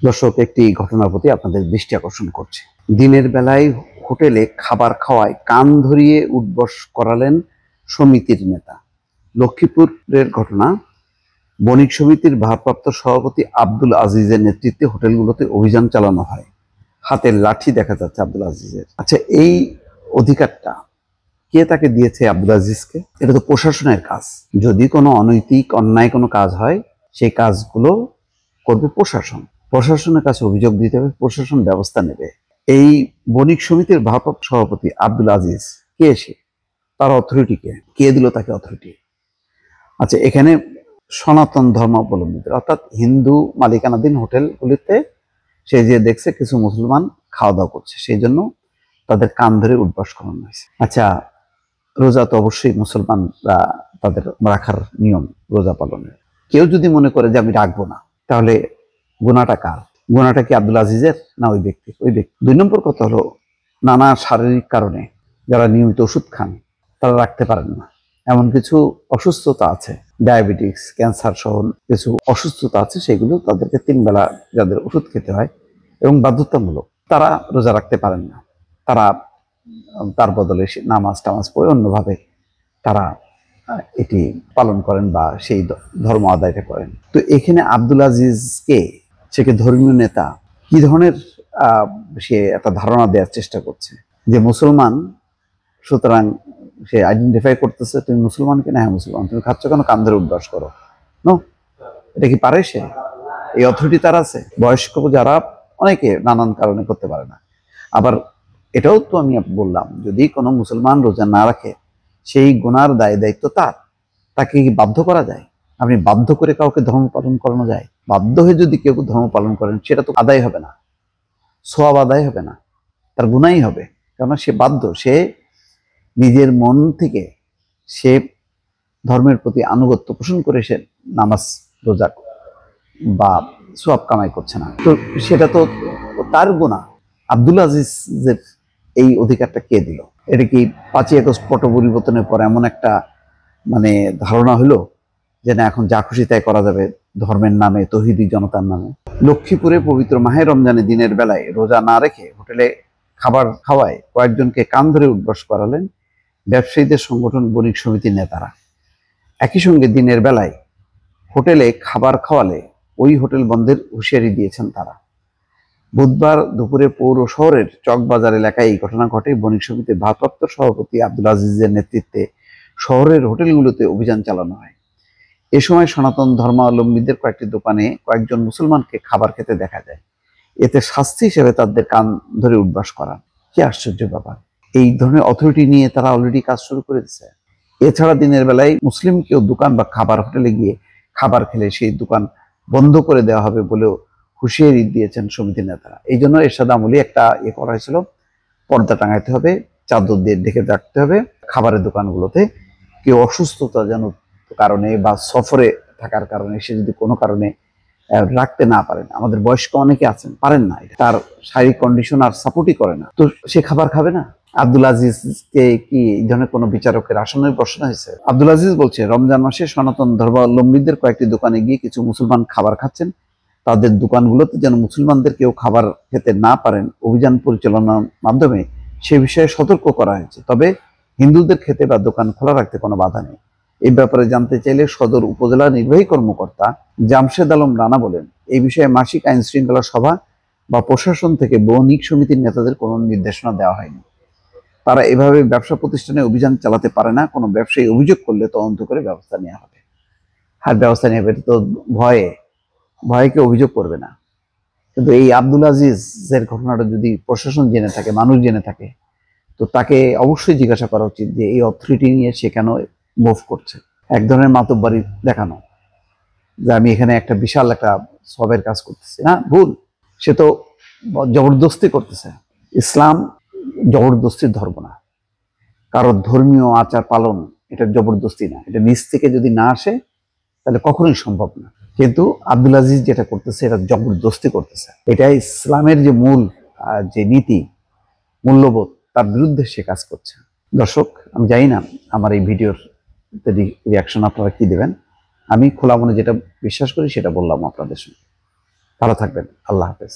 দর্শক, একটি ঘটনার প্রতি আপনাদের দৃষ্টি আকর্ষণ করছে। দিনের বেলায় হোটেলে খাবার খাওয়ায় কান ধরিয়ে উঠবস করালেন সমিতির নেতা। লক্ষ্মীপুরের ঘটনা। বণিক সমিতির ভারপ্রাপ্ত সভাপতি আব্দুল আজিজের নেতৃত্বে হোটেলগুলোতে অভিযান চালানো হয়। হাতের লাঠি দেখা যাচ্ছে আব্দুল আজিজের। আচ্ছা, এই অধিকারটা কে তাকে দিয়েছে আব্দুল আজিজকে? এটা তো প্রশাসনের কাজ। যদি কোনো অনৈতিক অন্যায় কোনো কাজ হয়, সেই কাজগুলো করবে প্রশাসন। প্রশাসনের কাছে অভিযোগ দিতে হবে, প্রশাসন ব্যবস্থা নেবে। এই বণিক সমিতির ভারপ্রাপ্ত সভাপতি আব্দুল আজিজ কে? সে তার অথরিটি কে দিল তাকে অথরিটি? আচ্ছা, এখানে সনাতন ধর্মাবলম্বীদের অর্থাৎ হিন্দু মালিকানাধীন হোটেলগুলিতে সে যে দেখছে কিছু মুসলমান খাওয়া দাওয়া করছে, সেই জন্য তাদের কান ধরে উঠবাস করানো হয়েছে। আচ্ছা, রোজা তো অবশ্যই মুসলমানরা তাদের রাখার নিয়ম, রোজা পালনের। কেউ যদি মনে করে যে আমি রাখবো না, তাহলে গুনাহটা কার? গুনাহটা কি আব্দুল আজিজের না ওই ব্যক্তি? ওই ব্যক্তি। 2 নম্বর কথা হলো, নানা শারীরিক কারণে যারা নিয়মিত ওষুধ খান তারা রাখতে পারেন না। এমন কিছু অসুস্থতা আছে, ডায়াবেটিস, ক্যান্সার সহ কিছু অসুস্থতা আছে, সেগুলো তাদেরকে 3 বেলা যাদের ওষুধ খেতে হয় এবং বাধ্যতামূলক, তারা রোজা রাখতে পারেন না। তারা তার বদলে নামাজ টামাজ পড়ে অন্যভাবে তারা এটি পালন করেন বা সেই ধর্ম আদায়টা করেন। তো এখানে আব্দুল আজিজকে, সে কি ধর্মীয় নেতা? কি ধরনের সে একটা ধারণা দেওয়ার চেষ্টা করছে যে মুসলমান, সুতরাং সে আইডেন্টিফাই করতেছে তুমি মুসলমান কিনা। হ্যাঁ মুসলমান। তুমি খাচ্ছ কেন? কান ধরে উঠবাস করো। নো, এটা কি পারে সে? এই অথরিটি তার আছে? বয়স্ক যারা অনেকে নানান কারণে করতে পারে না। আবার এটাও তো আমি বললাম, যদি কোনো মুসলমান রোজা না রাখে, সেই গুনার দায় দায়িত্ব তার। তাকে কি বাধ্য করা যায়? আপনি বাধ্য করে কাউকে ধর্ম পালন করানো যায়? বাধ্য হয়ে যদি কেউ ধর্ম পালন করেন, সেটা তো আদায় হবে না, সওয়াব আদায় হবে না, তার গুনাহই হবে। কেননা সে বাধ্য, সে নিজের মন থেকে সে ধর্মের প্রতি আনুগত্য পোষণ করে সে নামাজ রোজা বা সওয়াব কামাই করছে না, তো সেটা তো তার গুনাহ। আব্দুল আজিজের এই অধিকারটা কে দিল? এটা কি 5ই আগস্ট পট পরিবর্তনের পর এমন একটা ধারণা হলো যে না, এখন যা খুশি তাই করা যাবে ধর্মের নামে, তৌহিদি জনতার নামে? লক্ষ্মীপুরে পবিত্র মাহে রমজানে দিনের বেলায় রোজা না রেখে হোটেলে খাবার খাওয়ায় কয়েকজনকে কান ধরে উঠবাস করালেন ব্যবসায়ীদের সংগঠন বণিক সমিতির নেতারা। একই সঙ্গে দিনের বেলায় হোটেলে খাবার খাওয়ালে ওই হোটেল বন্ধের হুঁশিয়ারি দিয়েছেন তারা। বুধবার দুপুরে পৌর শহরের চকবাজার এলাকায় এই ঘটনা ঘটে। বণিক সমিতির ভারপ্রাপ্ত সভাপতি আব্দুল আজিজের নেতৃত্বে শহরের হোটেলগুলোতে অভিযান চালানো হয়। এ সময় সনাতন ধর্মাবলম্বীদের কয়েকটি দোকানে কয়েকজন মুসলমানকে খাবার খেতে দেখা যায়। এতে শাস্তি হিসেবে তাদের কান ধরে উঠবাস করান। কি আশ্চর্য ব্যাপার! এই ধরনের অথরিটি নিয়ে তারা অলরেডি কাজ শুরু করে দিচ্ছে। এছাড়া দিনের বেলায় মুসলিম কেউ দোকান বা খাবার হোটেলে গিয়ে খাবার খেলে সেই দোকান বন্ধ করে দেওয়া হবে বলেও হুঁশিয়ারি দিয়েছেন সমিতির নেতারা। এই জন্য এরশাদ আমলে একটা করা হয়েছিল, পর্দা টাঙাইতে হবে, চাদর দিয়ে ঢেকে রাখতে হবে খাবারের দোকানগুলোতে। কেউ অসুস্থতা যেন কারণে বা সফরে থাকার কারণে সে যদি কোনো কারণে রাখতে না পারেন, আমাদের বয়স্ক অনেকে আছেন পারেন না, তার শারীরিক কন্ডিশন আর সাপোর্টই করে না, তো সে খাবার খাবে না। আব্দুল আজিজকে কি এই ধরনের কোনো বিচারকের আসনে বসানো হয়েছে? আব্দুল আজিজ বলছে, রমজান মাসে সনাতন ধর্মাবলম্বীদের কয়েকটি দোকানে গিয়ে কিছু মুসলমান খাবার খাচ্ছেন, তাদের দোকানগুলোতে যেন মুসলমানদের কেউ খাবার খেতে না পারেন অভিযান পরিচালনার মাধ্যমে সে বিষয়ে সতর্ক করা হয়েছে। তবে হিন্দুদের খেতে বা দোকান খোলা রাখতে কোনো বাধা নেই। এই ব্যাপারে জানতে চাইলে সদর উপজেলা নির্বাহী কর্মকর্তা জামশেদ আলম রানা বলেন, এই বিষয়ে মাসিক আইন শৃঙ্খলা সভা বা প্রশাসন থেকে বণিক সমিতির নেতাদের কোনো নির্দেশনা দেওয়া হয়নি। তারা এভাবে ব্যবসা প্রতিষ্ঠানে অভিযান চালাতে পারে না। কোনো ব্যবসায়ী অভিযোগ করলে তদন্ত করে ব্যবস্থা নেওয়া হবে। আর ব্যবস্থা নেওয়া হবে, এটা তো ভয়ে কেউ অভিযোগ করবে না। কিন্তু এই আব্দুল আজিজের ঘটনাটা যদি প্রশাসন জেনে থাকে, মানুষ জেনে থাকে, তো তাকে অবশ্যই জিজ্ঞাসা করা উচিত যে এই অথরিটি নিয়ে সে কেন মুভ করছে। এক ধরনের মাতব্বরি দেখানো যে আমি এখানে একটা বিশাল একটা সবের কাজ করতেছি, না, ভুল। সে তো জবরদস্তি করতেছে। ইসলাম জবরদস্তির ধর্ম না, কারো ধর্মীয় আচার পালন এটা জবরদস্তি না। এটা নিজ থেকে যদি না আসে তাহলে কখনোই সম্ভব না। কিন্তু আব্দুল আজিজ যেটা করতেছে এটা জবরদস্তি করতেছে। এটা ইসলামের যে মূল যে নীতি, মূল্যবোধ, তার বিরুদ্ধে সে কাজ করছে। দর্শক, আমি জানি না আমার এই ভিডিওর রিয়াকশন আপনারা কি দেবেন। আমি খোলা মনে যেটা বিশ্বাস করি সেটা বললাম আপনাদের সঙ্গে। ভালো থাকবেন। আল্লাহ হাফেজ।